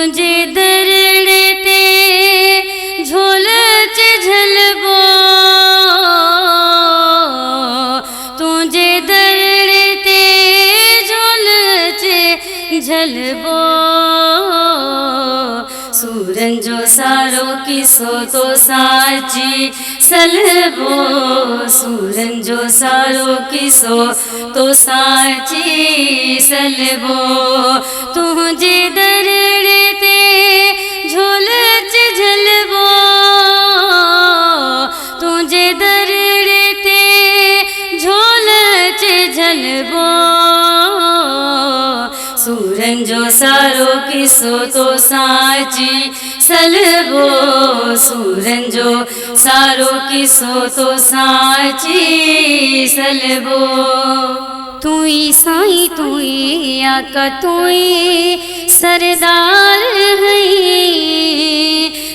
तुझे दरड़े ते झोल च झलबो, तुझे दरड़े ते झोल च झलबो। सूरन जो सारो किस्सो तो साची सलबो, सूरन जो सारो किस्सो तो साची सलबो। तुझे दरड़े ते झोल च झलबो, तुझे दरड़े ते झोल च झलबो। सूरन जो सारो किस्सो तो साची सलबो, सूरन जो सारो किस्सो तो साची सलबो। तुई साईं तुई आका तुई सरदार है,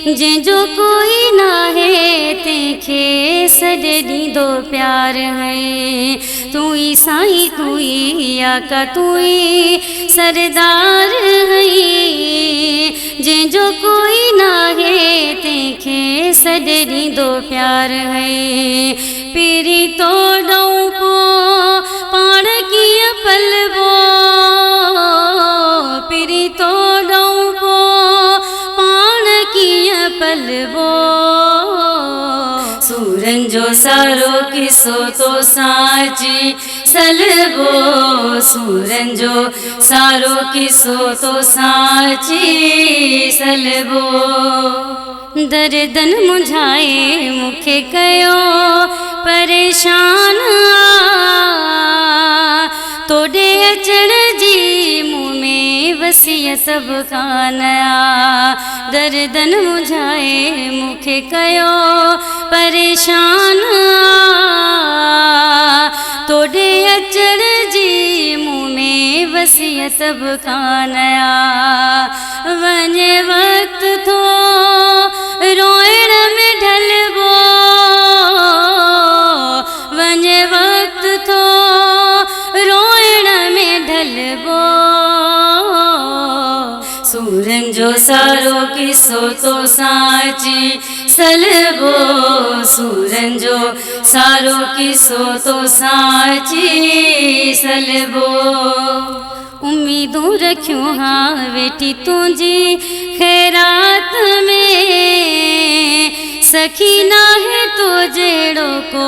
जंहिंजो कोई ना है तंहिंखे सॾ ॾींदो प्यार है। तुई साईं तुई आका तुई सरदार है, जंहिंजो कोई ना है तंहिंखे सॾ ॾींदो प्यार है। पहिरीं तो ॾऊं पोइ पाण कीअं पलबो, पहिरीं तो ॾऊं पोइ पाण कीअं पलबो। सूरन जो सारो किस्सो तो साची सलबो, सूरन जो सारो किस्सो तो साची सलबो। दर्दन मुझाए मुखे कयो परेशान, तोड़े अचण जी मुँह में वसियत बि कान आ। दर्दन मुझाए मुखे कयो परेशान, तोड़े अचण जी मुँह में वसियत बि कान आ। वञे वक्त थो रोइण में ढलबो, वञे वक्त थो रोइण में ढलबो। सूरन जो सारो किस्सो तो साची सलबो, सूरन जो सारो किस्सो तो साची सलबो। उम्मीदूं रखियूं हा वेठी तुंहिंजी ख़ैरात में, सखी ना है तो जहिड़ो को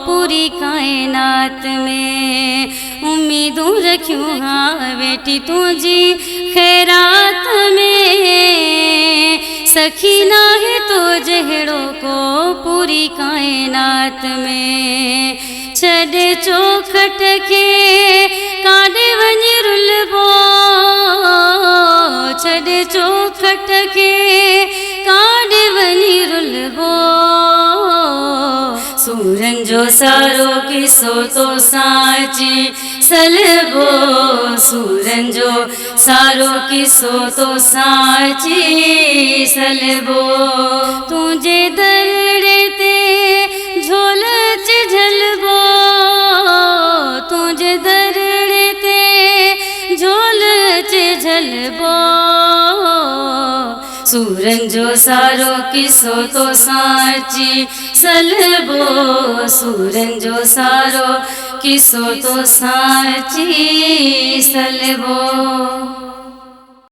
पूरी कायनात में। उम्मीदूं रखियूं हा वेठी तुंहिंजी ख़ैरात में, सखी ना है तो जहिड़ो को पूरी कायनात में। छॾे चौखट खे काॾे वञी रुलबो, छॾे चौखट खे काॾे वञी रुलबो। सूरन जो सारो किस्सो तो साची सलबो, सूरन जो सारो किस्सो तो साची सलबो। तुझे दरड़े ते झोल च झलबो, तुझे दरड़े ते झोल च झलबो। सूरन जो सारो किस्सो तो साची सलबो, सूरन जो सारो किस्सो तो साची सलबो।